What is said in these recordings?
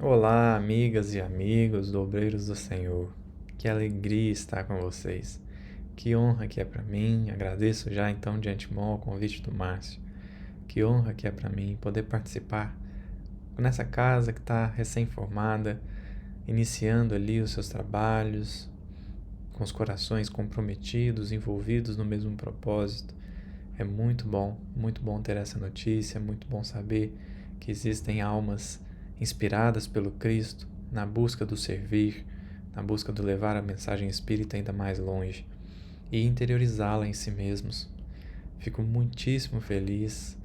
Olá, amigas e amigos do Obreiros do Senhor. Que alegria estar com vocês. Que honra que é para mim. Agradeço já então de antemão o convite do Márcio. Que honra que é para mim poder participar nessa casa que está recém-formada, iniciando ali os seus trabalhos, com os corações comprometidos, envolvidos no mesmo propósito. É muito bom ter essa notícia, muito bom saber que existem almas inspiradas pelo Cristo na busca do servir, na busca do levar a mensagem espírita ainda mais longe e interiorizá-la em si mesmos. Fico muitíssimo feliz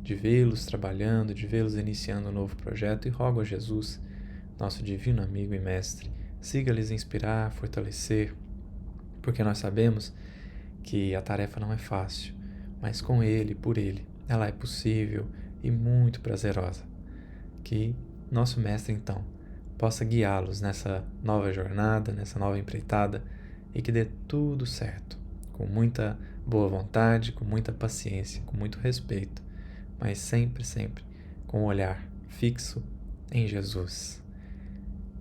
de vê-los trabalhando, de vê-los iniciando um novo projeto e rogo a Jesus, nosso divino amigo e mestre, siga-lhes inspirar, fortalecer, porque nós sabemos que a tarefa não é fácil, mas com Ele, por Ele, ela é possível e muito prazerosa. Que nosso Mestre, então, possa guiá-los nessa nova jornada, nessa nova empreitada e que dê tudo certo, com muita boa vontade, com muita paciência, com muito respeito, mas sempre, sempre com um olhar fixo em Jesus.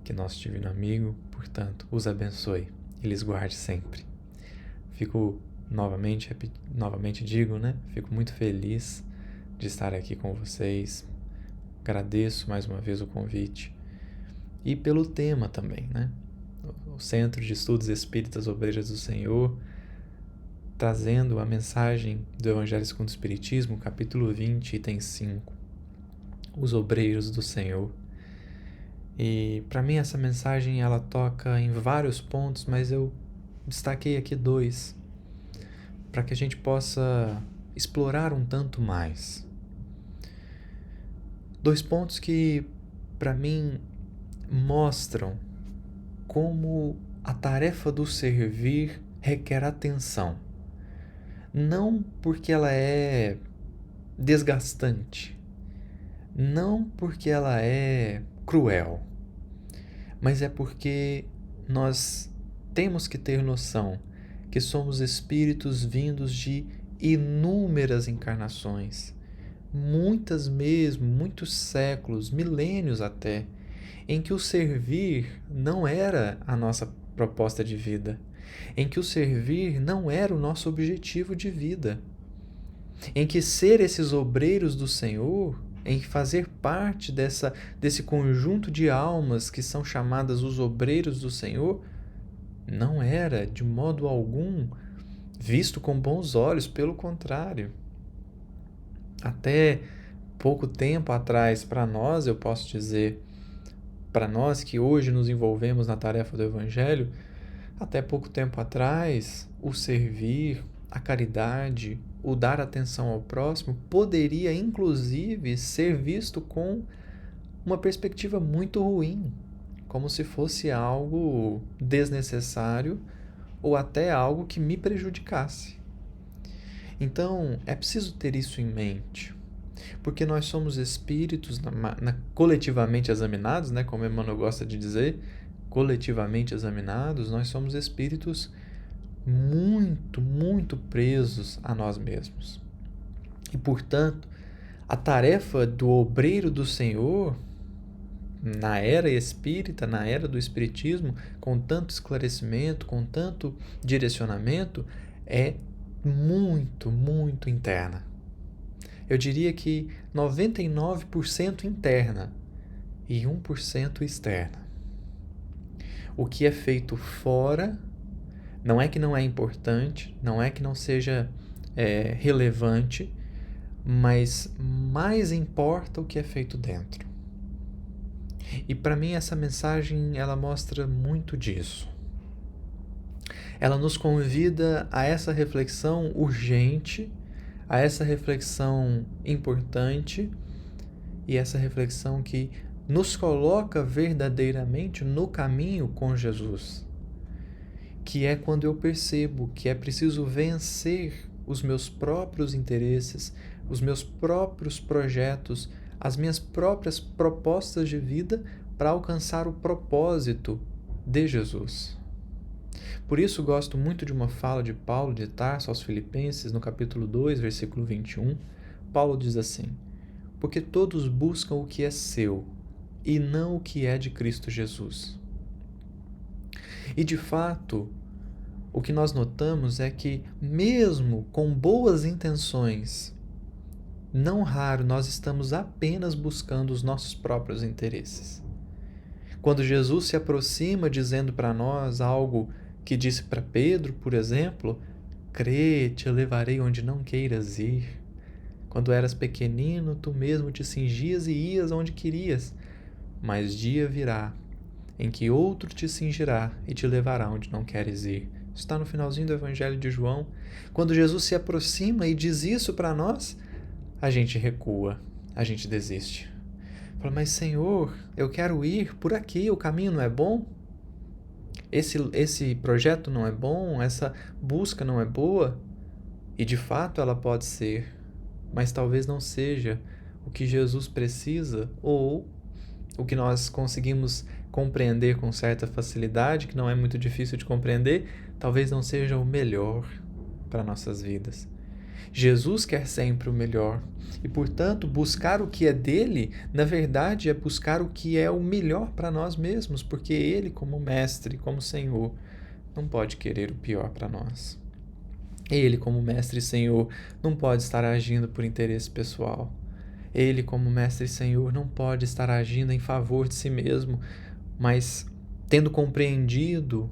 Que nosso divino amigo, portanto, os abençoe e lhes guarde sempre. Fico novamente digo, né? Fico muito feliz de estar aqui com vocês. Agradeço mais uma vez o convite e pelo tema também, né? O Centro de Estudos Espíritas Obreiras do Senhor, trazendo a mensagem do Evangelho segundo o Espiritismo, capítulo 20, item 5, os Obreiros do Senhor. E para mim essa mensagem ela toca em vários pontos, mas eu destaquei aqui dois, para que a gente possa explorar um tanto mais. Dois pontos que, para mim, mostram como a tarefa do servir requer atenção. Não porque ela é desgastante, não porque ela é cruel, mas é porque nós temos que ter noção que somos espíritos vindos de inúmeras encarnações, muitas mesmo, muitos séculos, milênios até, em que o servir não era a nossa proposta de vida, em que o servir não era o nosso objetivo de vida, em que ser esses obreiros do Senhor, em fazer parte desse conjunto de almas que são chamadas os obreiros do Senhor, não era, de modo algum, visto com bons olhos, pelo contrário. Até pouco tempo atrás, para nós, eu posso dizer, para nós que hoje nos envolvemos na tarefa do Evangelho, até pouco tempo atrás, o servir, a caridade, o dar atenção ao próximo, poderia inclusive ser visto com uma perspectiva muito ruim, como se fosse algo desnecessário ou até algo que me prejudicasse. Então, é preciso ter isso em mente, porque nós somos espíritos coletivamente examinados, né, como Emmanuel gosta de dizer, coletivamente examinados, nós somos espíritos muito, muito presos a nós mesmos. E, portanto, a tarefa do obreiro do Senhor, na era espírita, na era do espiritismo, com tanto esclarecimento, com tanto direcionamento, é muito, muito interna. Eu diria que 99% interna e 1% externa. O que é feito fora não é que não é importante, não é que não seja relevante, mas mais importa o que é feito dentro. E para mim essa mensagem ela mostra muito disso. Ela nos convida a essa reflexão urgente, a essa reflexão importante e essa reflexão que nos coloca verdadeiramente no caminho com Jesus, que é quando eu percebo que é preciso vencer os meus próprios interesses, os meus próprios projetos, as minhas próprias propostas de vida para alcançar o propósito de Jesus. Por isso gosto muito de uma fala de Paulo de Tarso aos Filipenses, no capítulo 2, versículo 21. Paulo diz assim: porque todos buscam o que é seu, e não o que é de Cristo Jesus. E de fato, o que nós notamos é que, mesmo com boas intenções, não raro nós estamos apenas buscando os nossos próprios interesses. Quando Jesus se aproxima dizendo para nós algo que disse para Pedro, por exemplo, crê, te levarei onde não queiras ir. Quando eras pequenino, tu mesmo te cingias e ias onde querias. Mas dia virá em que outro te cingirá e te levará onde não queres ir. Isso está no finalzinho do Evangelho de João. Quando Jesus se aproxima e diz isso para nós, a gente recua, a gente desiste. Fala, mas Senhor, eu quero ir por aqui, o caminho não é bom? Esse projeto não é bom? Essa busca não é boa? E de fato ela pode ser, mas talvez não seja o que Jesus precisa ou o que nós conseguimos compreender com certa facilidade, que não é muito difícil de compreender, talvez não seja o melhor para nossas vidas. Jesus quer sempre o melhor e, portanto, buscar o que é dele, na verdade, é buscar o que é o melhor para nós mesmos, porque ele, como mestre, como Senhor, não pode querer o pior para nós. Ele, como mestre e Senhor, não pode estar agindo por interesse pessoal. Ele, como mestre e Senhor, não pode estar agindo em favor de si mesmo, mas tendo compreendido,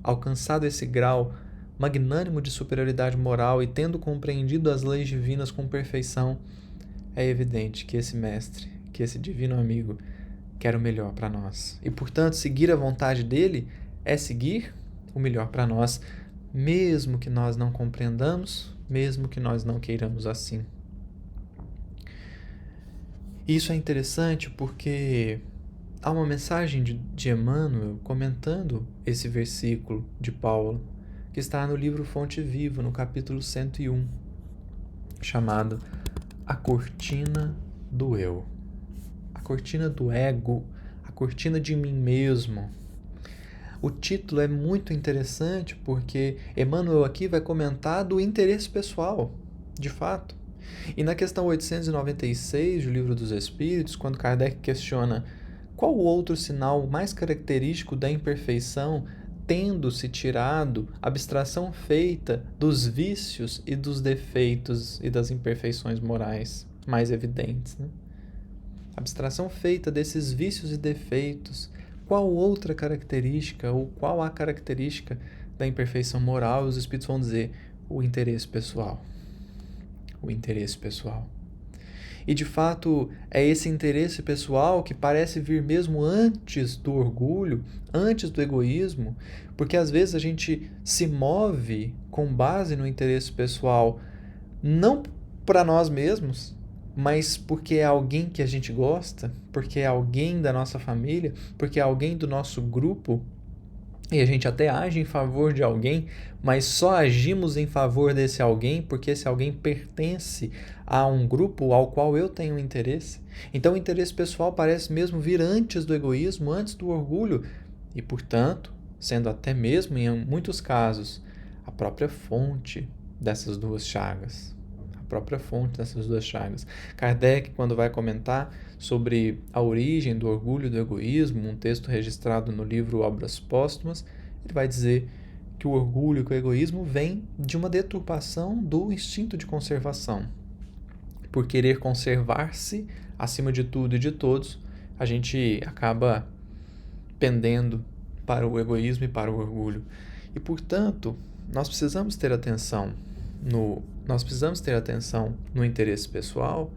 alcançado esse grau magnânimo de superioridade moral e tendo compreendido as leis divinas com perfeição, é evidente que esse mestre, que esse divino amigo, quer o melhor para nós. E, portanto, seguir a vontade dele é seguir o melhor para nós, mesmo que nós não compreendamos, mesmo que nós não queiramos assim. Isso é interessante porque há uma mensagem de Emmanuel comentando esse versículo de Paulo, que está no livro Fonte Viva, no capítulo 101, chamado A Cortina do Eu. A cortina do ego, a cortina de mim mesmo. O título é muito interessante porque Emmanuel aqui vai comentar do interesse pessoal, de fato. E na questão 896 do Livro dos Espíritos, quando Kardec questiona qual o outro sinal mais característico da imperfeição, tendo-se tirado a abstração feita dos vícios e dos defeitos e das imperfeições morais mais evidentes, né? Abstração feita desses vícios e defeitos, qual outra característica ou qual a característica da imperfeição moral? Os Espíritos vão dizer o interesse pessoal. O interesse pessoal. E de fato é esse interesse pessoal que parece vir mesmo antes do orgulho, antes do egoísmo, porque às vezes a gente se move com base no interesse pessoal, não para nós mesmos, mas porque é alguém que a gente gosta, porque é alguém da nossa família, porque é alguém do nosso grupo, e a gente até age em favor de alguém, mas só agimos em favor desse alguém porque esse alguém pertence a um grupo ao qual eu tenho interesse. Então o interesse pessoal parece mesmo vir antes do egoísmo, antes do orgulho, e portanto, sendo até mesmo em muitos casos, a própria fonte dessas duas chagas. Kardec, quando vai comentar sobre a origem do orgulho e do egoísmo, um texto registrado no livro Obras Póstumas, ele vai dizer que o orgulho e que o egoísmo vêm de uma deturpação do instinto de conservação. Por querer conservar-se acima de tudo e de todos, a gente acaba pendendo para o egoísmo e para o orgulho. E, portanto, nós precisamos ter atenção no interesse pessoal,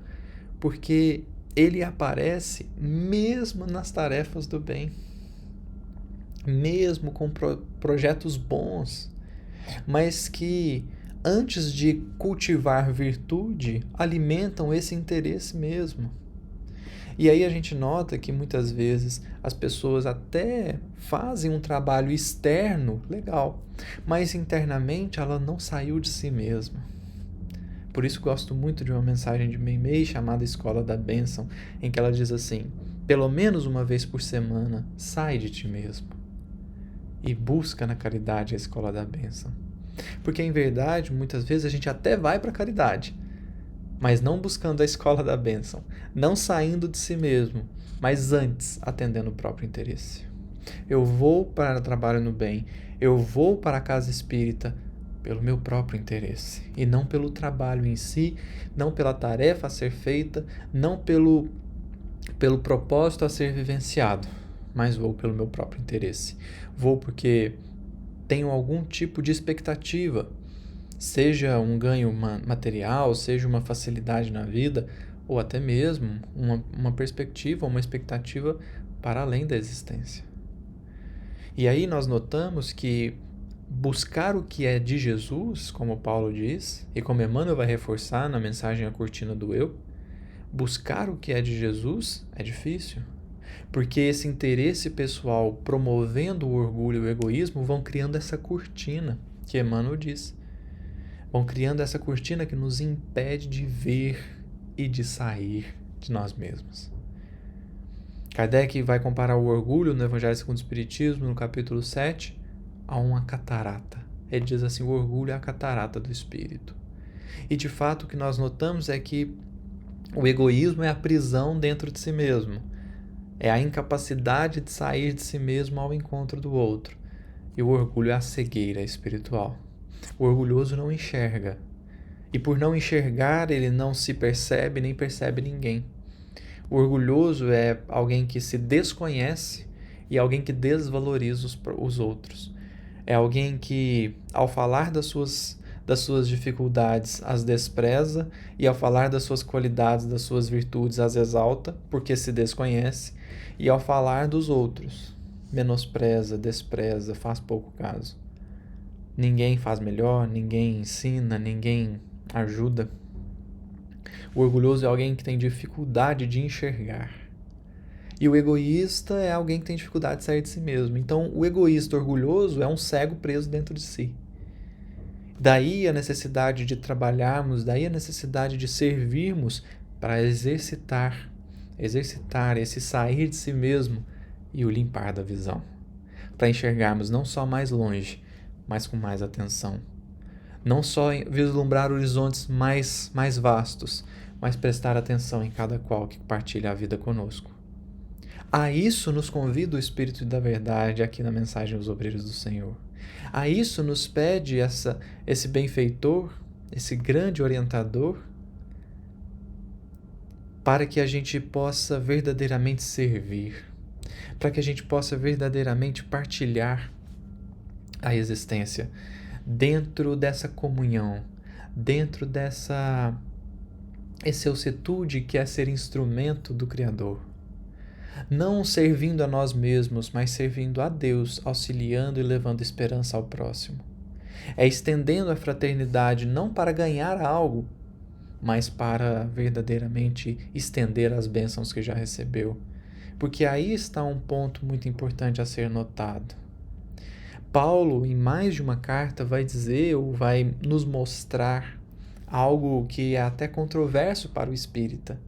porque ele aparece mesmo nas tarefas do bem, mesmo com projetos bons, mas que, antes de cultivar virtude, alimentam esse interesse mesmo. E aí a gente nota que muitas vezes as pessoas até fazem um trabalho externo legal, mas internamente ela não saiu de si mesma. Por isso gosto muito de uma mensagem de Meimei chamada Escola da Bênção, em que ela diz assim: pelo menos uma vez por semana, sai de ti mesmo e busca na caridade a Escola da Bênção. Porque, em verdade, muitas vezes a gente até vai para a caridade, mas não buscando a Escola da Bênção, não saindo de si mesmo, mas antes atendendo o próprio interesse. Eu vou para o trabalho no bem, eu vou para a casa espírita pelo meu próprio interesse, e não pelo trabalho em si, não pela tarefa a ser feita, não pelo propósito a ser vivenciado, mas vou pelo meu próprio interesse. Vou porque tenho algum tipo de expectativa, seja um ganho material, seja uma facilidade na vida, ou até mesmo uma perspectiva, uma expectativa para além da existência. E aí nós notamos que buscar o que é de Jesus, como Paulo diz, e como Emmanuel vai reforçar na mensagem A Cortina do Eu, buscar o que é de Jesus é difícil, porque esse interesse pessoal promovendo o orgulho e o egoísmo vão criando essa cortina que Emmanuel diz. Vão criando essa cortina que nos impede de ver e de sair de nós mesmos. Kardec vai comparar o orgulho no Evangelho segundo o Espiritismo, no capítulo 7, a uma catarata. Ele diz assim, o orgulho é a catarata do espírito. E de fato o que nós notamos é que o egoísmo é a prisão dentro de si mesmo. É a incapacidade de sair de si mesmo ao encontro do outro. E o orgulho é a cegueira espiritual. O orgulhoso não enxerga. E por não enxergar, ele não se percebe nem percebe ninguém. O orgulhoso é alguém que se desconhece e alguém que desvaloriza os outros. É alguém que, ao falar das suas dificuldades, as despreza, e ao falar das suas qualidades, das suas virtudes, as exalta, porque se desconhece, e ao falar dos outros, menospreza, despreza, faz pouco caso. Ninguém faz melhor, ninguém ensina, ninguém ajuda. O orgulhoso é alguém que tem dificuldade de enxergar. E o egoísta é alguém que tem dificuldade de sair de si mesmo. Então, o egoísta orgulhoso é um cego preso dentro de si. Daí a necessidade de trabalharmos, daí a necessidade de servirmos para exercitar esse sair de si mesmo e o limpar da visão. Para enxergarmos não só mais longe, mas com mais atenção. Não só vislumbrar horizontes mais vastos, mas prestar atenção em cada qual que partilha a vida conosco. A isso nos convida o Espírito da Verdade aqui na mensagem dos Obreiros do Senhor. A isso nos pede esse benfeitor, esse grande orientador, para que a gente possa verdadeiramente servir, para que a gente possa verdadeiramente partilhar a existência dentro dessa comunhão, dentro dessa excelsitude que é ser instrumento do Criador. Não servindo a nós mesmos, mas servindo a Deus, auxiliando e levando esperança ao próximo. É estendendo a fraternidade não para ganhar algo, mas para verdadeiramente estender as bênçãos que já recebeu. Porque aí está um ponto muito importante a ser notado. Paulo, em mais de uma carta, vai dizer ou vai nos mostrar algo que é até controverso para o espírita.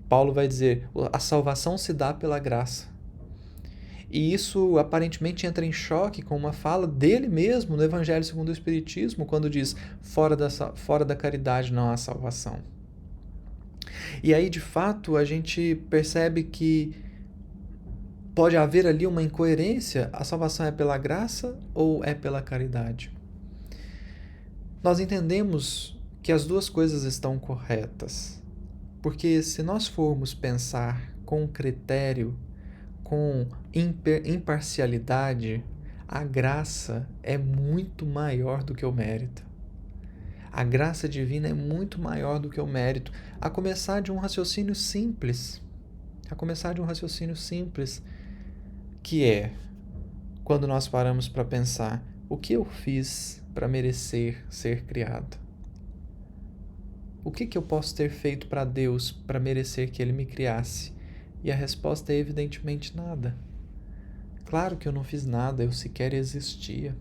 Paulo vai dizer, a salvação se dá pela graça. E isso aparentemente entra em choque com uma fala dele mesmo no Evangelho segundo o Espiritismo, quando diz, fora da caridade não há salvação. E aí, de fato, a gente percebe que pode haver ali uma incoerência, a salvação é pela graça ou é pela caridade? Nós entendemos que as duas coisas estão corretas, porque se nós formos pensar com critério, com imparcialidade, a graça é muito maior do que o mérito. A graça divina é muito maior do que o mérito, a começar de um raciocínio simples. Que é quando nós paramos para pensar, o que eu fiz para merecer ser criado? O que eu posso ter feito para Deus para merecer que Ele me criasse? E a resposta é evidentemente nada. Claro que eu não fiz nada, eu sequer existia.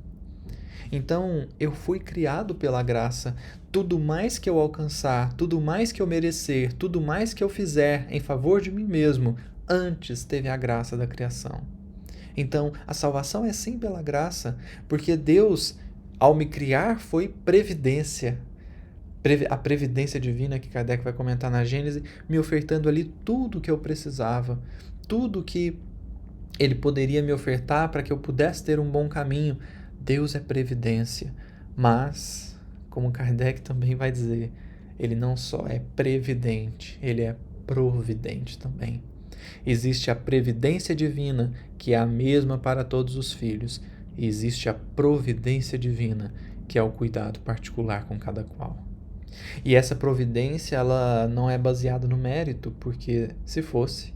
Então, eu fui criado pela graça. Tudo mais que eu alcançar, tudo mais que eu merecer, tudo mais que eu fizer em favor de mim mesmo, antes teve a graça da criação. Então, a salvação é sim pela graça, porque Deus, ao me criar, foi previdência. A previdência divina que Kardec vai comentar na Gênese, me ofertando ali tudo o que eu precisava, tudo que ele poderia me ofertar para que eu pudesse ter um bom caminho. Deus é previdência, mas, como Kardec também vai dizer, ele não só é previdente, ele é providente também. Existe a previdência divina, que é a mesma para todos os filhos, e existe a providência divina, que é o cuidado particular com cada qual. E essa providência, ela não é baseada no mérito, porque se fosse,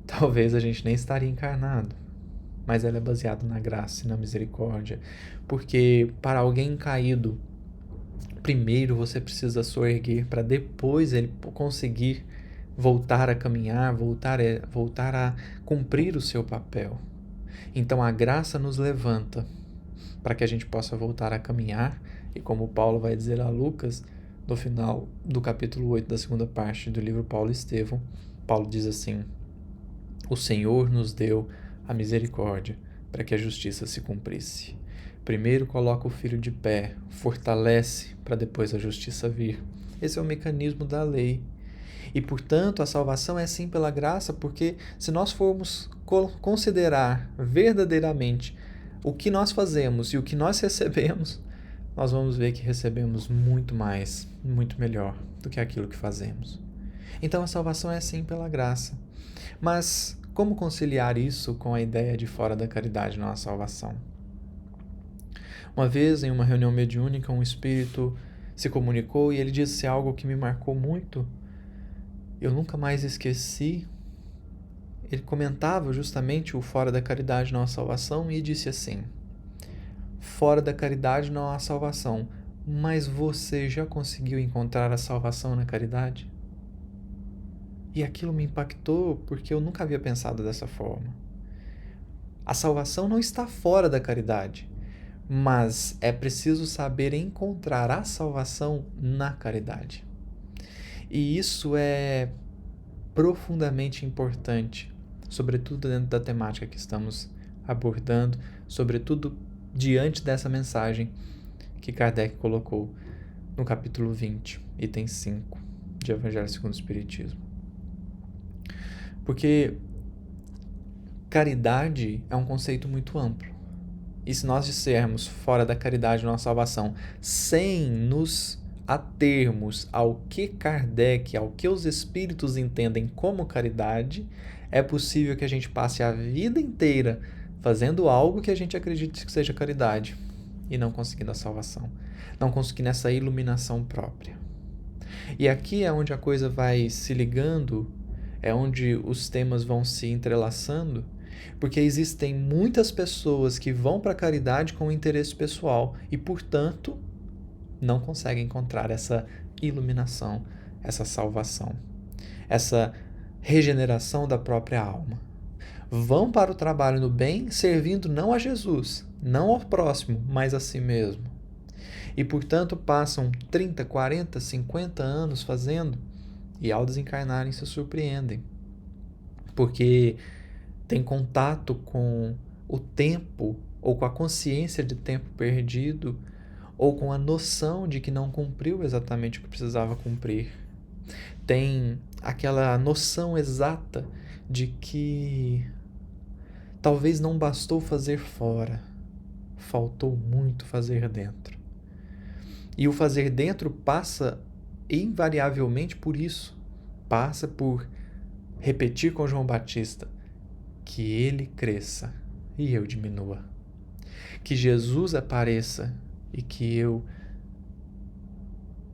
talvez a gente nem estaria encarnado. Mas ela é baseada na graça e na misericórdia. Porque para alguém caído, primeiro você precisa soerguer para depois ele conseguir voltar a caminhar, voltar a cumprir o seu papel. Então a graça nos levanta para que a gente possa voltar a caminhar. E como Paulo vai dizer a Lucas, no final do capítulo 8 da segunda parte do livro Paulo e Estevão, Paulo diz assim: o Senhor nos deu a misericórdia para que a justiça se cumprisse. Primeiro coloca o filho de pé, fortalece para depois a justiça vir. Esse é o mecanismo da lei. E, portanto, a salvação é sim pela graça, porque se nós formos considerar verdadeiramente o que nós fazemos e o que nós recebemos, nós vamos ver que recebemos muito mais, muito melhor do que aquilo que fazemos. Então a salvação é sim pela graça. Mas como conciliar isso com a ideia de fora da caridade não há salvação? Uma vez, em uma reunião mediúnica, um espírito se comunicou e ele disse algo que me marcou muito. Eu nunca mais esqueci. Ele comentava justamente o fora da caridade não há salvação e disse assim: fora da caridade não há salvação, mas você já conseguiu encontrar a salvação na caridade? E aquilo me impactou porque eu nunca havia pensado dessa forma. A salvação não está fora da caridade, mas é preciso saber encontrar a salvação na caridade. E isso é profundamente importante, sobretudo dentro da temática que estamos abordando, sobretudo diante dessa mensagem que Kardec colocou no capítulo 20, item 5, de Evangelho segundo o Espiritismo. Porque caridade é um conceito muito amplo. E se nós dissermos fora da caridade não há salvação, sem nos atermos ao que Kardec, ao que os espíritos entendem como caridade, é possível que a gente passe a vida inteira fazendo algo que a gente acredita que seja caridade e não conseguindo a salvação, não conseguindo essa iluminação própria. E aqui é onde a coisa vai se ligando, é onde os temas vão se entrelaçando, porque existem muitas pessoas que vão para a caridade com interesse pessoal e, portanto, não conseguem encontrar essa iluminação, essa salvação, essa regeneração da própria alma. Vão para o trabalho no bem, servindo não a Jesus, não ao próximo, mas a si mesmo. E, portanto, passam 30, 40, 50 anos fazendo e, ao desencarnarem, se surpreendem. Porque tem contato com o tempo, ou com a consciência de tempo perdido, ou com a noção de que não cumpriu exatamente o que precisava cumprir. Tem aquela noção exata de que talvez não bastou fazer fora, faltou muito fazer dentro. E o fazer dentro passa invariavelmente por isso, passa por repetir com João Batista: que ele cresça e eu diminua. Que Jesus apareça e que eu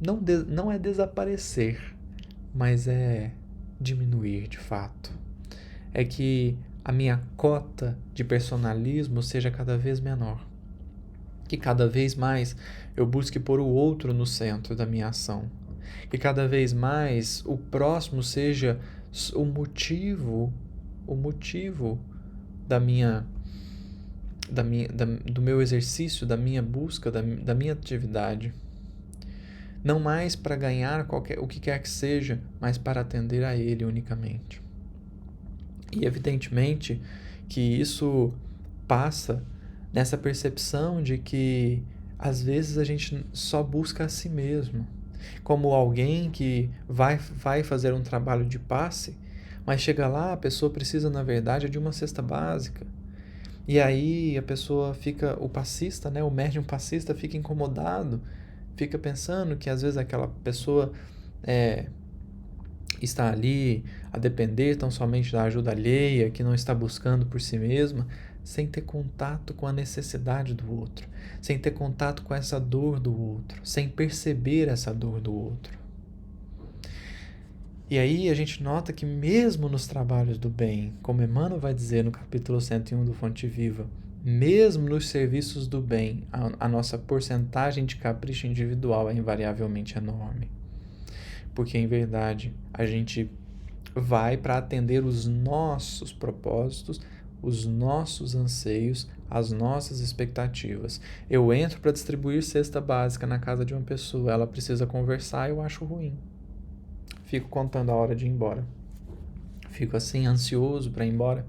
não é desaparecer, mas é diminuir de fato. É que a minha cota de personalismo seja cada vez menor. Que cada vez mais eu busque pôr o outro no centro da minha ação. Que cada vez mais o próximo seja o motivo do meu exercício, da minha busca, da minha atividade. Não mais para ganhar o que quer que seja, mas para atender a Ele unicamente. E evidentemente que isso passa nessa percepção de que às vezes a gente só busca a si mesmo. como alguém que vai fazer um trabalho de passe, mas chega lá, a pessoa precisa, na verdade, de uma cesta básica. E aí a pessoa fica, o passista, né, o médium passista fica incomodado, fica pensando que às vezes aquela pessoa está ali a depender tão somente da ajuda alheia, que não está buscando por si mesma, sem ter contato com a necessidade do outro, sem ter contato com essa dor do outro, sem perceber essa dor do outro. E aí a gente nota que mesmo nos trabalhos do bem, como Emmanuel vai dizer no capítulo 101 do Fonte Viva, mesmo nos serviços do bem, a nossa porcentagem de capricho individual é invariavelmente enorme. Porque, em verdade, a gente vai para atender os nossos propósitos, os nossos anseios, as nossas expectativas. Eu entro para distribuir cesta básica na casa de uma pessoa, ela precisa conversar, eu acho ruim. Fico contando a hora de ir embora. Fico assim, ansioso para ir embora.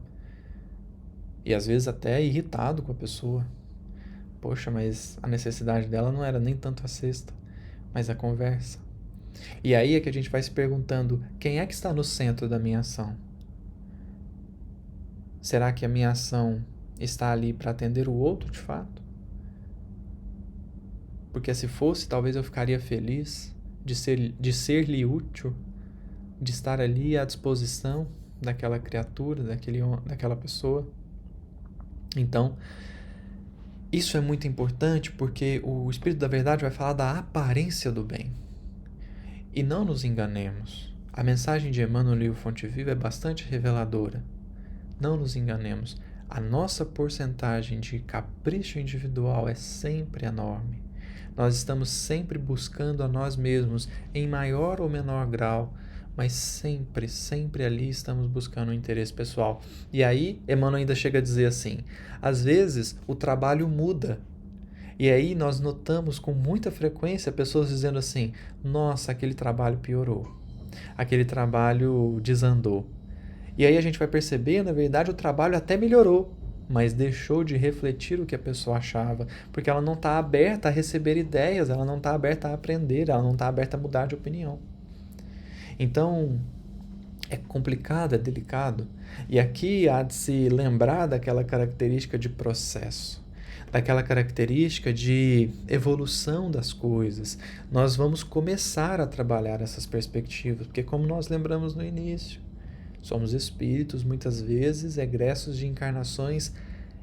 E às vezes até irritado com a pessoa. Poxa, mas a necessidade dela não era nem tanto a cesta, mas a conversa. E aí é que a gente vai se perguntando, quem é que está no centro da minha ação? Será que a minha ação está ali para atender o outro de fato? Porque se fosse, talvez eu ficaria feliz de ser-lhe útil, de estar ali à disposição daquela criatura, daquela pessoa. Então, isso é muito importante porque o Espírito da Verdade vai falar da aparência do bem. E não nos enganemos. A mensagem de Emmanuel no livro Fonte Viva é bastante reveladora. Não nos enganemos. A nossa porcentagem de capricho individual é sempre enorme. Nós estamos sempre buscando a nós mesmos, em maior ou menor grau, mas sempre, sempre ali estamos buscando o interesse pessoal. E aí, Emmanuel ainda chega a dizer assim, às vezes o trabalho muda. E aí nós notamos com muita frequência pessoas dizendo assim, nossa, aquele trabalho piorou, aquele trabalho desandou. E aí a gente vai perceber, na verdade, o trabalho até melhorou, mas deixou de refletir o que a pessoa achava, porque ela não está aberta a receber ideias, ela não está aberta a aprender, ela não está aberta a mudar de opinião. Então, é complicado, é delicado. E aqui há de se lembrar daquela característica de processo, daquela característica de evolução das coisas. Nós vamos começar a trabalhar essas perspectivas, porque como nós lembramos no início, somos espíritos, muitas vezes, egressos de encarnações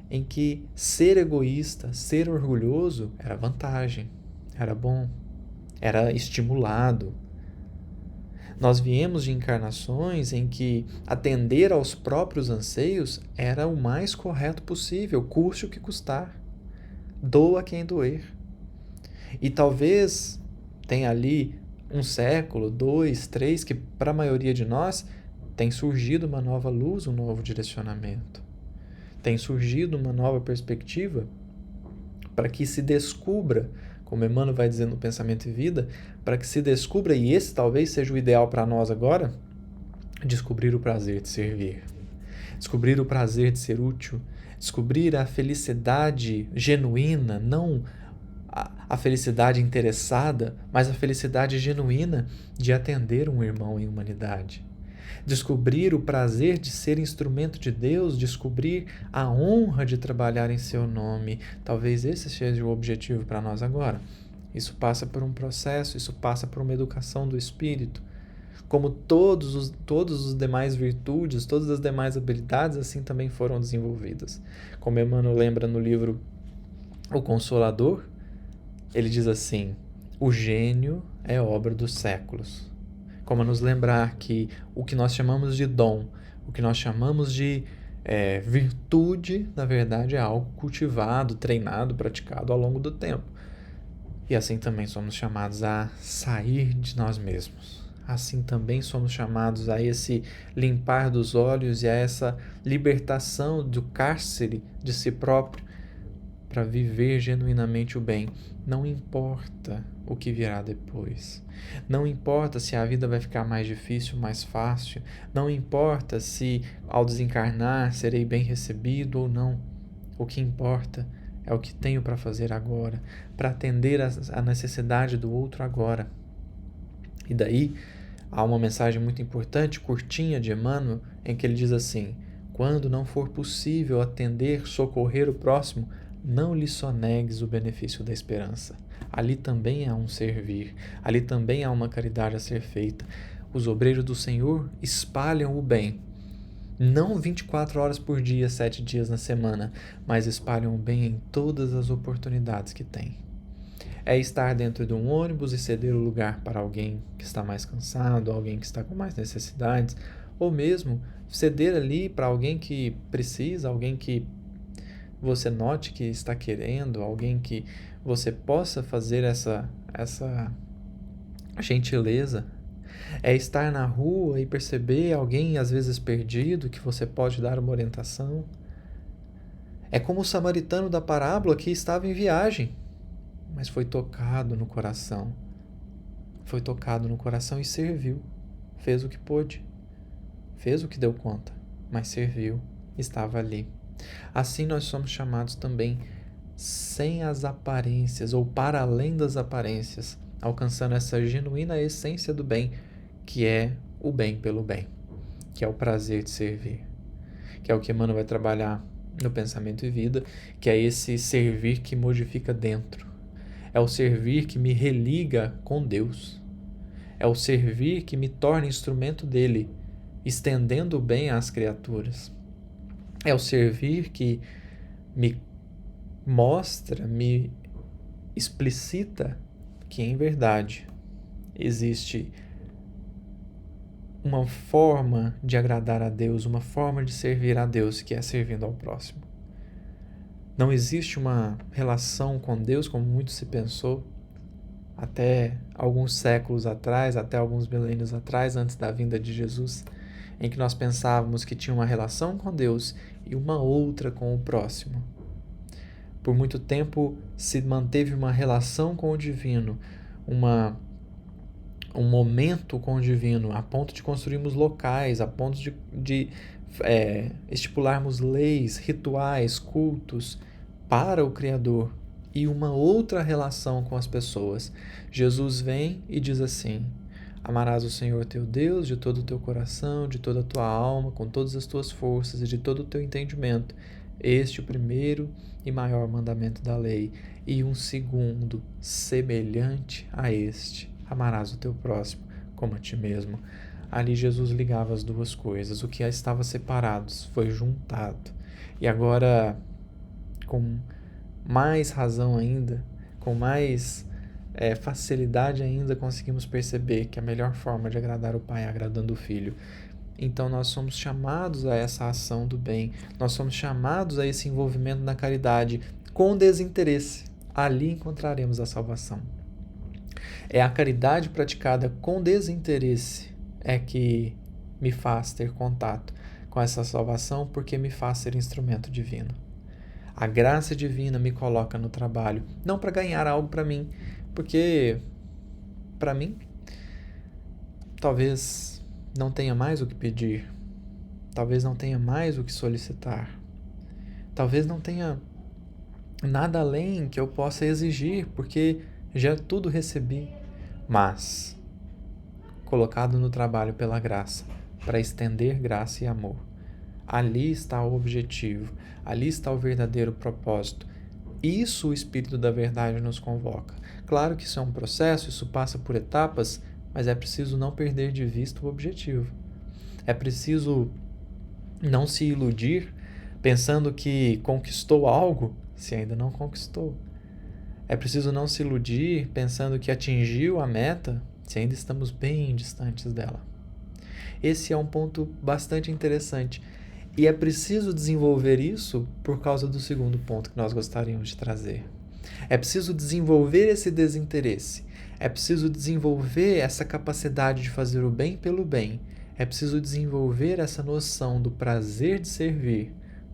em que ser egoísta, ser orgulhoso, era vantagem, era bom, era estimulado. Nós viemos de encarnações em que atender aos próprios anseios era o mais correto possível, custe o que custar. Doa quem doer. E talvez tenha ali 1 século, 2, 3, que para a maioria de nós tem surgido uma nova luz, um novo direcionamento. Tem surgido uma nova perspectiva para que se descubra, como Emmanuel vai dizer no Pensamento e Vida, para que se descubra, e esse talvez seja o ideal para nós agora, descobrir o prazer de servir, descobrir o prazer de ser útil, descobrir a felicidade genuína, não a felicidade interessada, mas a felicidade genuína de atender um irmão em humanidade. Descobrir o prazer de ser instrumento de Deus, descobrir a honra de trabalhar em seu nome. Talvez esse seja o objetivo para nós agora. Isso passa por um processo, isso passa por uma educação do espírito. Como todos os demais virtudes, todas as demais habilidades, assim também foram desenvolvidas. Como Emmanuel lembra no livro O Consolador, ele diz assim, o gênio é obra dos séculos. Como nos lembrar que o que nós chamamos de dom, o que nós chamamos de virtude, na verdade é algo cultivado, treinado, praticado ao longo do tempo. E assim também somos chamados a sair de nós mesmos. Assim também somos chamados a esse limpar dos olhos e a essa libertação do cárcere de si próprio para viver genuinamente o bem. Não importa o que virá depois. Não importa se a vida vai ficar mais difícil, mais fácil. Não importa se ao desencarnar serei bem recebido ou não. O que importa é o que tenho para fazer agora, para atender a necessidade do outro agora. E daí há uma mensagem muito importante, curtinha, de Emmanuel, em que ele diz assim: quando não for possível atender, socorrer o próximo, não lhe sonegues o benefício da esperança. Ali também há um servir, ali também há uma caridade a ser feita. Os obreiros do Senhor espalham o bem, não 24 horas por dia, 7 dias na semana, mas espalham o bem em todas as oportunidades que têm. É estar dentro de um ônibus e ceder o lugar para alguém que está mais cansado, alguém que está com mais necessidades, ou mesmo ceder ali para alguém que precisa, alguém que você note que está querendo, alguém que você possa fazer essa gentileza. É estar na rua e perceber alguém às vezes perdido que você pode dar uma orientação. É como o samaritano da parábola que estava em viagem, mas foi tocado no coração. Foi tocado no coração e serviu. Fez o que pôde. Fez o que deu conta, mas serviu. Estava ali. Assim nós somos chamados também sem as aparências ou para além das aparências, alcançando essa genuína essência do bem, que é o bem pelo bem, que é o prazer de servir, que é o que Emmanuel vai trabalhar no Pensamento e Vida, que é esse servir que modifica dentro, é o servir que me religa com Deus, é o servir que me torna instrumento dele, estendendo o bem às criaturas, é o servir que me mostra, me explicita que em verdade existe uma forma de agradar a Deus, uma forma de servir a Deus, que é servindo ao próximo. Não existe uma relação com Deus como muito se pensou até alguns séculos atrás, até alguns milênios atrás, antes da vinda de Jesus, em que nós pensávamos que tinha uma relação com Deus e uma outra com o próximo. Por muito tempo se manteve uma relação com o divino, um momento com o divino, a ponto de construirmos locais, a ponto de estipularmos leis, rituais, cultos para o Criador e uma outra relação com as pessoas. Jesus vem e diz assim: amarás o Senhor teu Deus de todo o teu coração, de toda a tua alma, com todas as tuas forças e de todo o teu entendimento. Este é o primeiro e maior mandamento da lei, e um segundo, semelhante a este: amarás o teu próximo como a ti mesmo. Ali Jesus ligava as duas coisas, o que estava separados foi juntado. E agora, com mais razão ainda, com mais facilidade ainda, conseguimos perceber que a melhor forma de agradar o Pai é agradando o Filho. Então nós somos chamados a essa ação do bem, nós somos chamados a esse envolvimento na caridade com desinteresse. Ali encontraremos a salvação. É a caridade praticada com desinteresse é que me faz ter contato com essa salvação, porque me faz ser instrumento divino. A graça divina me coloca no trabalho, não para ganhar algo para mim, porque para mim talvez não tenha mais o que pedir, talvez não tenha mais o que solicitar, talvez não tenha nada além que eu possa exigir, porque já tudo recebi, mas colocado no trabalho pela graça, para estender graça e amor. Ali está o objetivo, ali está o verdadeiro propósito. Isso o Espírito da Verdade nos convoca. Claro que isso é um processo, isso passa por etapas, mas é preciso não perder de vista o objetivo. É preciso não se iludir pensando que conquistou algo se ainda não conquistou. É preciso não se iludir pensando que atingiu a meta se ainda estamos bem distantes dela. Esse é um ponto bastante interessante. E é preciso desenvolver isso por causa do segundo ponto que nós gostaríamos de trazer. É preciso desenvolver esse desinteresse. É preciso desenvolver essa capacidade de fazer o bem pelo bem. É preciso desenvolver essa noção do prazer de servir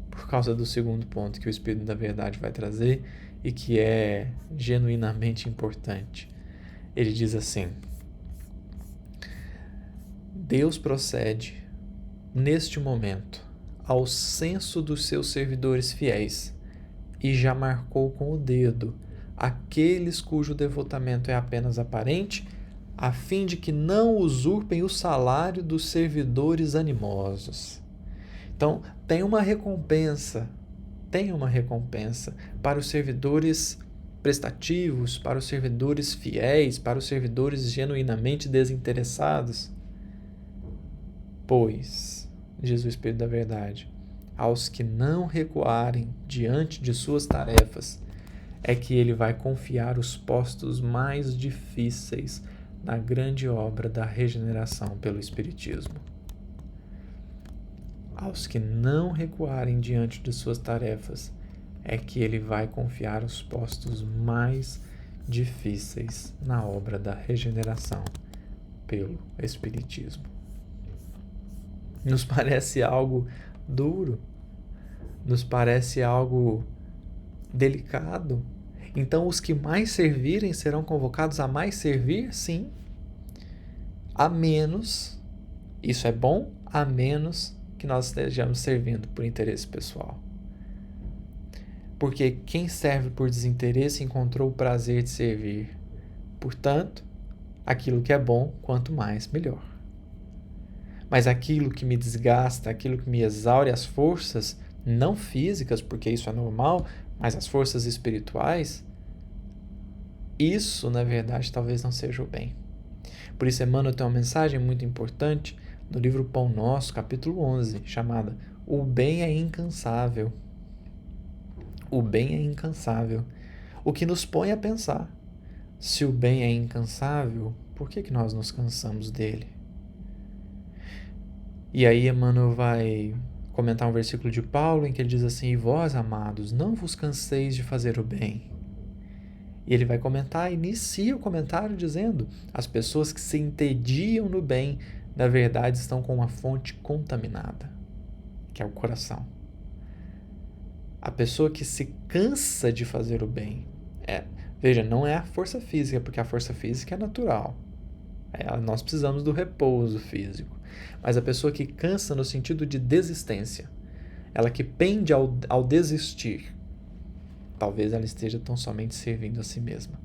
por causa do segundo ponto que o Espírito da Verdade vai trazer e que é genuinamente importante. Ele diz assim: Deus procede, neste momento, ao censo dos seus servidores fiéis e já marcou com o dedo aqueles cujo devotamento é apenas aparente, a fim de que não usurpem o salário dos servidores animosos. Então, tem uma recompensa para os servidores prestativos, para os servidores fiéis, para os servidores genuinamente desinteressados. Pois, diz o Espírito da Verdade, aos que não recuarem diante de suas tarefas, é que ele vai confiar os postos mais difíceis na grande obra da regeneração pelo Espiritismo. Aos que não recuarem diante de suas tarefas, é que ele vai confiar os postos mais difíceis na obra da regeneração pelo Espiritismo. Nos parece algo duro, nos parece algo delicado. Então, os que mais servirem serão convocados a mais servir? Sim. A menos, isso é bom, a menos que nós estejamos servindo por interesse pessoal. Porque quem serve por desinteresse encontrou o prazer de servir. Portanto, aquilo que é bom, quanto mais, melhor. Mas aquilo que me desgasta, aquilo que me exaure as forças, não físicas, porque isso é normal, mas as forças espirituais, isso, na verdade, talvez não seja o bem. Por isso, Emmanuel tem uma mensagem muito importante no livro Pão Nosso, capítulo 11, chamada O Bem é Incansável. O bem é incansável. O que nos põe a pensar, se o bem é incansável, por que nós nos cansamos dele? E aí Emmanuel vai comentar um versículo de Paulo em que ele diz assim: e vós, amados, não vos canseis de fazer o bem. E ele vai comentar, inicia o comentário dizendo: as pessoas que se entediam no bem, na verdade estão com uma fonte contaminada, que é o coração. A pessoa que se cansa de fazer o bem, veja, não é a força física, porque a força física é natural. Nós precisamos do repouso físico. Mas a pessoa que cansa no sentido de desistência, ela que pende ao desistir, talvez ela esteja tão somente servindo a si mesma.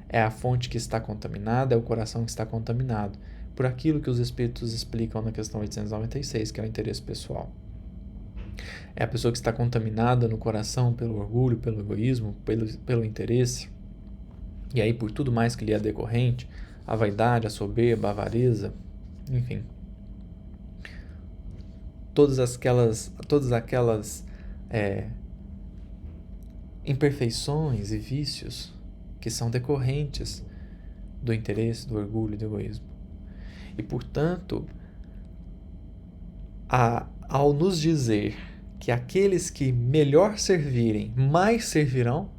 É a fonte que está contaminada, é o coração que está contaminado, por aquilo que os Espíritos explicam na questão 896, que é o interesse pessoal. É a pessoa que está contaminada no coração pelo orgulho, pelo egoísmo, pelo interesse, e aí por tudo mais que lhe é decorrente, a vaidade, a soberba, a avareza, enfim. Todas aquelas imperfeições e vícios que são decorrentes do interesse, do orgulho e do egoísmo. E, portanto, ao nos dizer que aqueles que melhor servirem, mais servirão,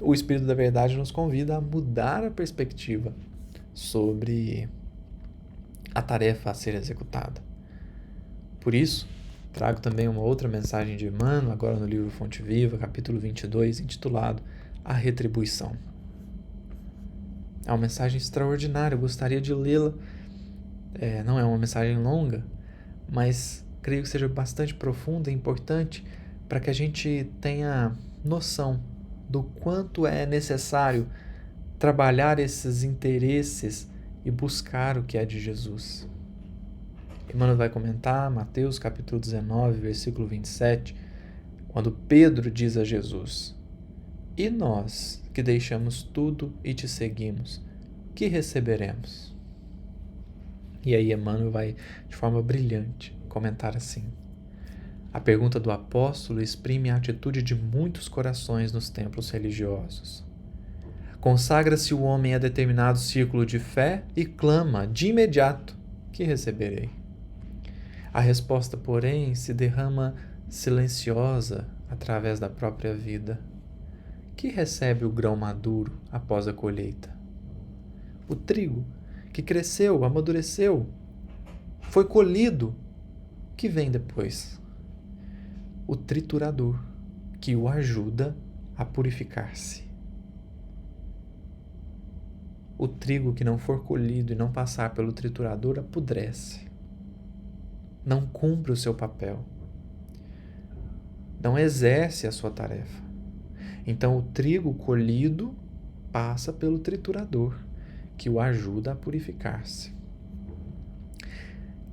o Espírito da Verdade nos convida a mudar a perspectiva sobre a tarefa a ser executada. Por isso, trago também uma outra mensagem de Emmanuel, agora no livro Fonte Viva, capítulo 22, intitulado A Retribuição. É uma mensagem extraordinária, eu gostaria de lê-la. Não é uma mensagem longa, mas creio que seja bastante profunda e importante para que a gente tenha noção do quanto é necessário trabalhar esses interesses e buscar o que é de Jesus. Emmanuel vai comentar Mateus capítulo 19, versículo 27, quando Pedro diz a Jesus: e nós que deixamos tudo e te seguimos, que receberemos? E aí Emmanuel vai, de forma brilhante, comentar assim: a pergunta do apóstolo exprime a atitude de muitos corações nos templos religiosos. Consagra-se o homem a determinado círculo de fé e clama, de imediato, que receberei? A resposta, porém, se derrama silenciosa através da própria vida. Que recebe o grão maduro após a colheita? O trigo, que cresceu, amadureceu, foi colhido, que vem depois? O triturador, que o ajuda a purificar-se. O trigo que não for colhido e não passar pelo triturador apodrece. Não cumpre o seu papel. Não exerce a sua tarefa. Então o trigo colhido passa pelo triturador, que o ajuda a purificar-se.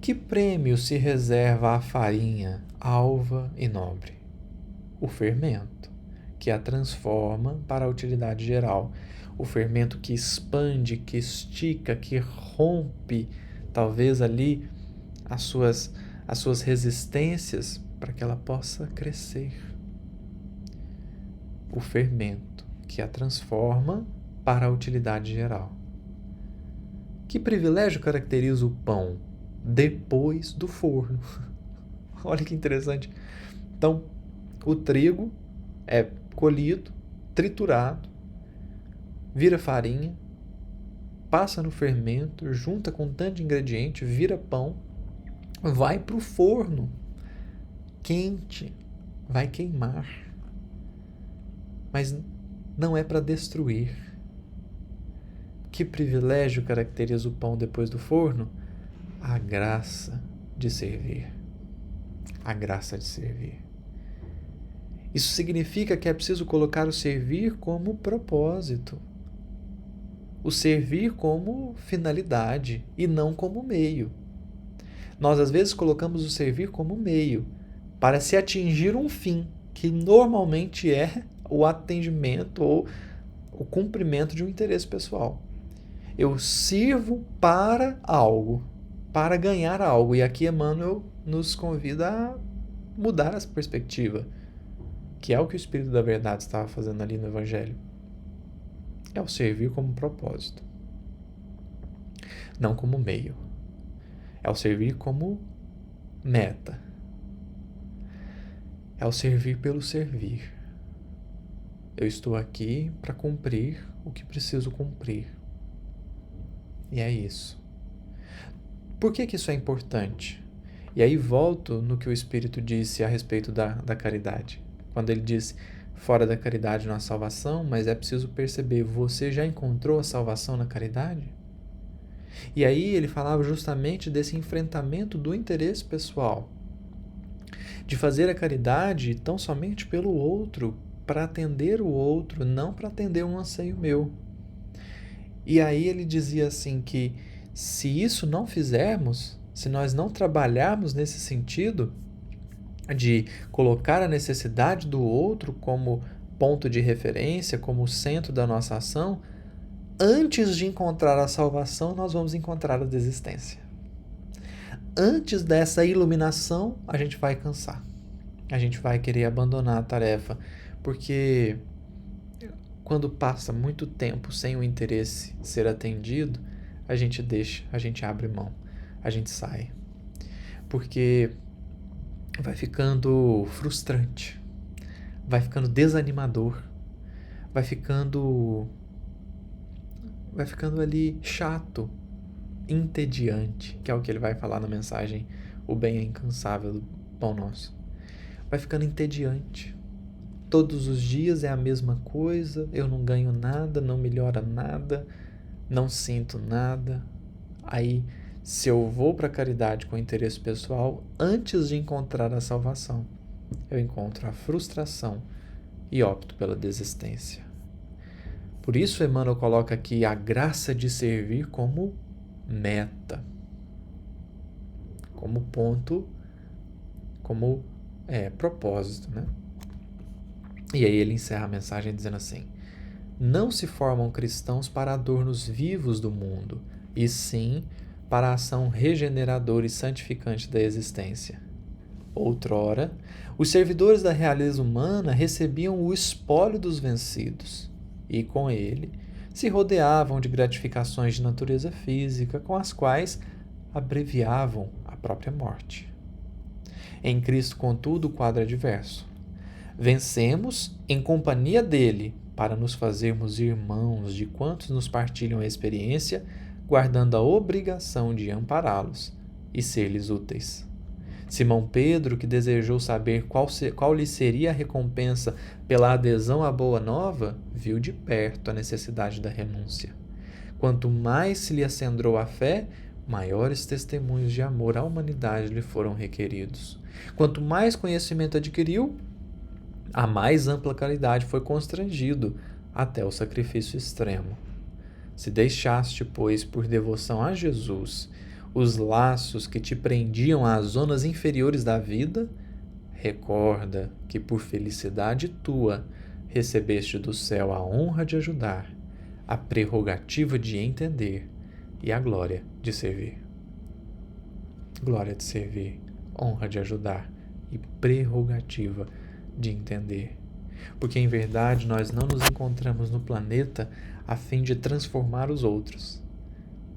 Que prêmio se reserva à farinha alva e nobre? O fermento, que a transforma para a utilidade geral. O fermento que expande, que estica, que rompe, talvez ali, as suas resistências para que ela possa crescer. O fermento que a transforma para a utilidade geral. Que privilégio caracteriza o pão depois do forno? Olha que interessante. Então, o trigo é colhido, triturado, vira farinha, passa no fermento, junta com tanto ingrediente, vira pão, vai para o forno, quente, vai queimar. Mas não é para destruir. Que privilégio caracteriza o pão depois do forno? A graça de servir. A graça de servir. Isso significa que é preciso colocar o servir como propósito. O servir como finalidade e não como meio. Nós, às vezes, colocamos o servir como meio para se atingir um fim, que normalmente é o atendimento ou o cumprimento de um interesse pessoal. Eu sirvo para algo, para ganhar algo. E aqui Emmanuel nos convida a mudar essa perspectiva, que é o que o Espírito da Verdade estava fazendo ali no Evangelho. É o servir como propósito, não como meio. É o servir como meta. É o servir pelo servir. Eu estou aqui para cumprir o que preciso cumprir. E é isso. Por que isso é importante? E aí volto no que o Espírito disse a respeito da caridade. Quando ele disse, fora da caridade não há salvação, mas é preciso perceber, você já encontrou a salvação na caridade? E aí ele falava justamente desse enfrentamento do interesse pessoal, de fazer a caridade tão somente pelo outro, para atender o outro, não para atender um anseio meu. E aí ele dizia assim que se isso não fizermos, se nós não trabalharmos nesse sentido de colocar a necessidade do outro como ponto de referência, como centro da nossa ação, antes de encontrar a salvação, nós vamos encontrar a desistência. Antes dessa iluminação, a gente vai cansar. A gente vai querer abandonar a tarefa, porque quando passa muito tempo sem o interesse ser atendido, a gente deixa, a gente abre mão, a gente sai. Porque vai ficando frustrante, vai ficando desanimador, vai ficando ali chato, entediante, que é o que ele vai falar na mensagem O Bem é Incansável do Pão Nosso. Vai ficando entediante. Todos os dias é a mesma coisa, eu não ganho nada, não melhora nada, não sinto nada. Aí, se eu vou para a caridade com interesse pessoal, antes de encontrar a salvação, eu encontro a frustração e opto pela desistência. Por isso, Emmanuel coloca aqui a graça de servir como meta, como ponto, como propósito, né? E aí ele encerra a mensagem dizendo assim: não se formam cristãos para adornos vivos do mundo, e sim para a ação regeneradora e santificante da existência. Outrora, os servidores da realeza humana recebiam o espólio dos vencidos, e com ele se rodeavam de gratificações de natureza física, com as quais abreviavam a própria morte. Em Cristo, contudo, o quadro é diverso. Vencemos em companhia dele, para nos fazermos irmãos de quantos nos partilham a experiência, guardando a obrigação de ampará-los e ser-lhes úteis. Simão Pedro, que desejou saber qual lhe seria a recompensa pela adesão à boa nova, viu de perto a necessidade da renúncia. Quanto mais se lhe acendrou a fé, maiores testemunhos de amor à humanidade lhe foram requeridos. Quanto mais conhecimento adquiriu, a mais ampla caridade foi constrangido até o sacrifício extremo. Se deixaste, pois, por devoção a Jesus, os laços que te prendiam às zonas inferiores da vida, recorda que por felicidade tua recebeste do céu a honra de ajudar, a prerrogativa de entender e a glória de servir. Glória de servir, honra de ajudar e prerrogativa de entender. Porque em verdade nós não nos encontramos no planeta a fim de transformar os outros.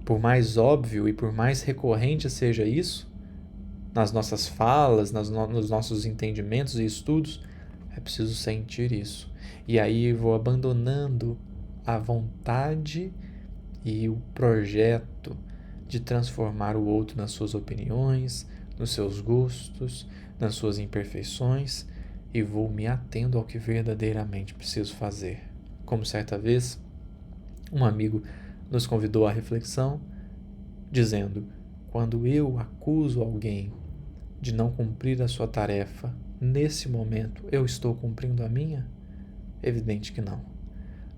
Por mais óbvio e por mais recorrente seja isso, nas nossas falas, nos nossos entendimentos e estudos, é preciso sentir isso. E aí vou abandonando a vontade e o projeto de transformar o outro nas suas opiniões, nos seus gostos, nas suas imperfeições, e vou me atendo ao que verdadeiramente preciso fazer. Como certa vez, um amigo nos convidou à reflexão, dizendo: quando eu acuso alguém de não cumprir a sua tarefa, nesse momento eu estou cumprindo a minha? Evidente que não.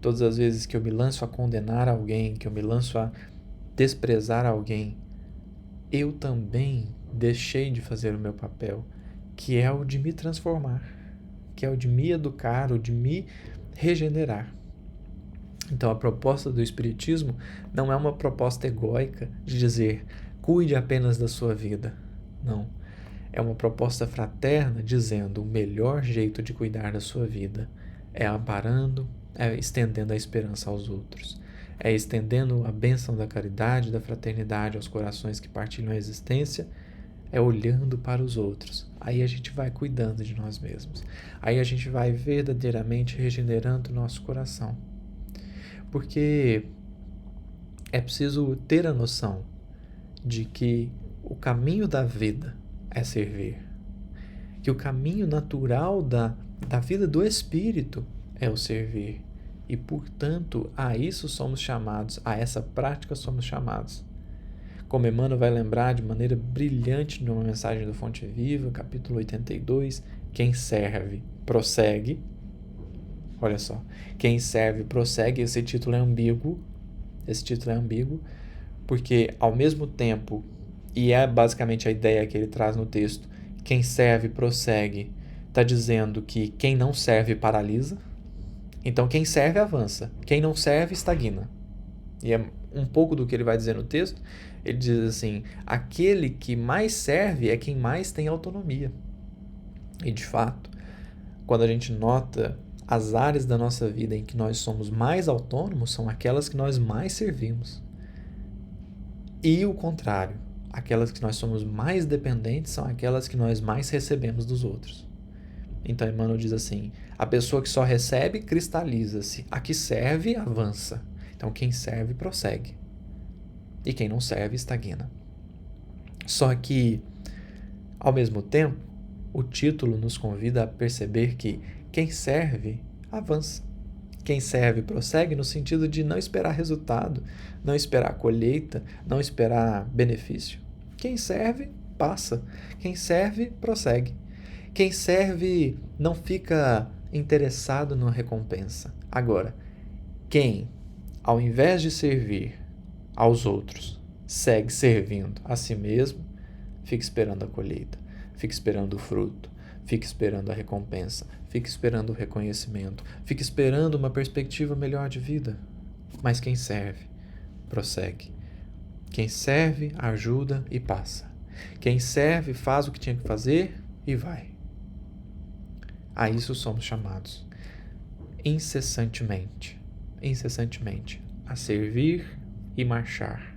Todas as vezes que eu me lanço a condenar alguém, que eu me lanço a desprezar alguém, eu também deixei de fazer o meu papel, que é o de me transformar, que é o de me educar, o de me regenerar. Então a proposta do Espiritismo não é uma proposta egóica de dizer cuide apenas da sua vida. Não. É uma proposta fraterna dizendo o melhor jeito de cuidar da sua vida é amparando, é estendendo a esperança aos outros, é estendendo a bênção da caridade, da fraternidade aos corações que partilham a existência, é olhando para os outros. Aí a gente vai cuidando de nós mesmos. Aí a gente vai verdadeiramente regenerando o nosso coração. Porque é preciso ter a noção de que o caminho da vida é servir. Que o caminho natural da vida do Espírito é o servir. E, portanto, a isso somos chamados, a essa prática somos chamados. Como Emmanuel vai lembrar de maneira brilhante numa mensagem do Fonte Viva, capítulo 82, quem serve, prossegue. Olha só, quem serve, prossegue. Esse título é ambíguo, porque ao mesmo tempo, e é basicamente a ideia que ele traz no texto, quem serve, prossegue, está dizendo que quem não serve, paralisa. Então, quem serve, avança. Quem não serve, estagna. E é um pouco do que ele vai dizer no texto. Ele diz assim, aquele que mais serve é quem mais tem autonomia. E, de fato, quando a gente nota as áreas da nossa vida em que nós somos mais autônomos, são aquelas que nós mais servimos. E o contrário, aquelas que nós somos mais dependentes são aquelas que nós mais recebemos dos outros. Então, Emmanuel diz assim, a pessoa que só recebe, cristaliza-se. A que serve, avança. Então, quem serve, prossegue. E quem não serve, estagna. Só que, ao mesmo tempo, o título nos convida a perceber que quem serve, avança. Quem serve, prossegue no sentido de não esperar resultado, não esperar colheita, não esperar benefício. Quem serve, passa. Quem serve, prossegue. Quem serve não fica interessado na recompensa. Agora, quem, ao invés de servir aos outros, segue servindo a si mesmo, fica esperando a colheita, fica esperando o fruto, fica esperando a recompensa, fica esperando o reconhecimento, fica esperando uma perspectiva melhor de vida. Mas quem serve, prossegue. Quem serve, ajuda e passa. Quem serve, faz o que tinha que fazer e vai. A isso somos chamados incessantemente, a servir e marchar,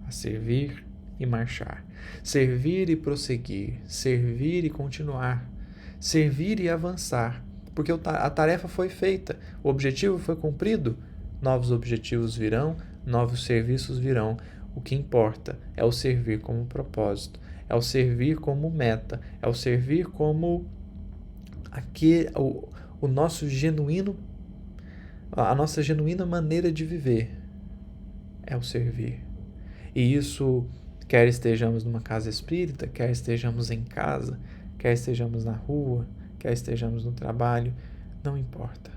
a servir e marchar, servir e prosseguir, servir e continuar, servir e avançar, porque a tarefa foi feita, o objetivo foi cumprido, novos objetivos virão, novos serviços virão. O que importa é o servir como propósito, é o servir como meta, é o servir como o nosso genuíno, a nossa genuína maneira de viver é o servir. E isso, quer estejamos numa casa espírita, quer estejamos em casa, quer estejamos na rua, quer estejamos no trabalho, não importa.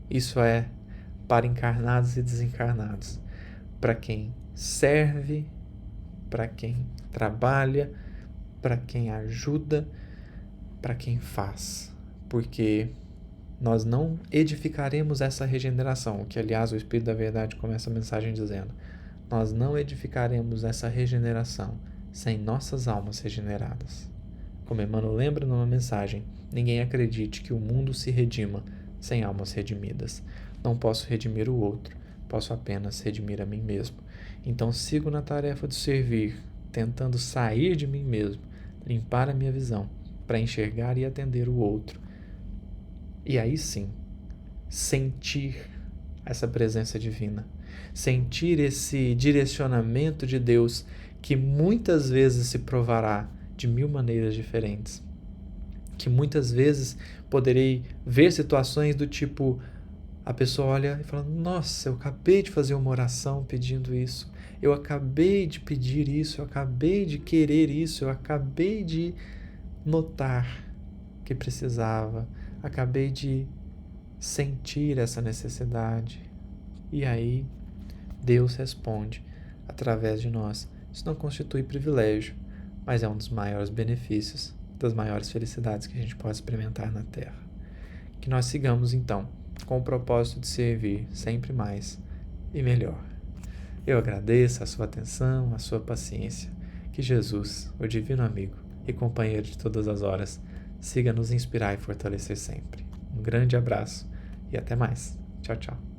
Isso é para encarnados e desencarnados. para quem serve, para quem trabalha, para quem ajuda, para quem faz. Porque nós não edificaremos essa regeneração, que aliás o Espírito da Verdade começa a mensagem dizendo: nós não edificaremos essa regeneração sem nossas almas regeneradas. Como Emmanuel lembra numa mensagem, ninguém acredite que o mundo se redima sem almas redimidas. Não posso redimir o outro, posso apenas redimir a mim mesmo. Então sigo na tarefa de servir, tentando sair de mim mesmo, limpar a minha visão, para enxergar e atender o outro. E aí sim, sentir essa presença divina, sentir esse direcionamento de Deus que muitas vezes se provará de 1000 maneiras diferentes. Que muitas vezes poderei ver situações do tipo, a pessoa olha e fala: nossa, eu acabei de fazer uma oração pedindo isso, eu acabei de pedir isso, eu acabei de querer isso, eu acabei de notar que precisava, acabei de sentir essa necessidade. E aí Deus responde através de nós. Isso não constitui privilégio, mas é um dos maiores benefícios, das maiores felicidades que a gente pode experimentar na Terra. Que nós sigamos, então, com o propósito de servir sempre mais e melhor. Eu agradeço a sua atenção, a sua paciência. Que Jesus, o divino amigo e companheiro de todas as horas, siga nos inspirar e fortalecer sempre. Um grande abraço e até mais. Tchau, tchau.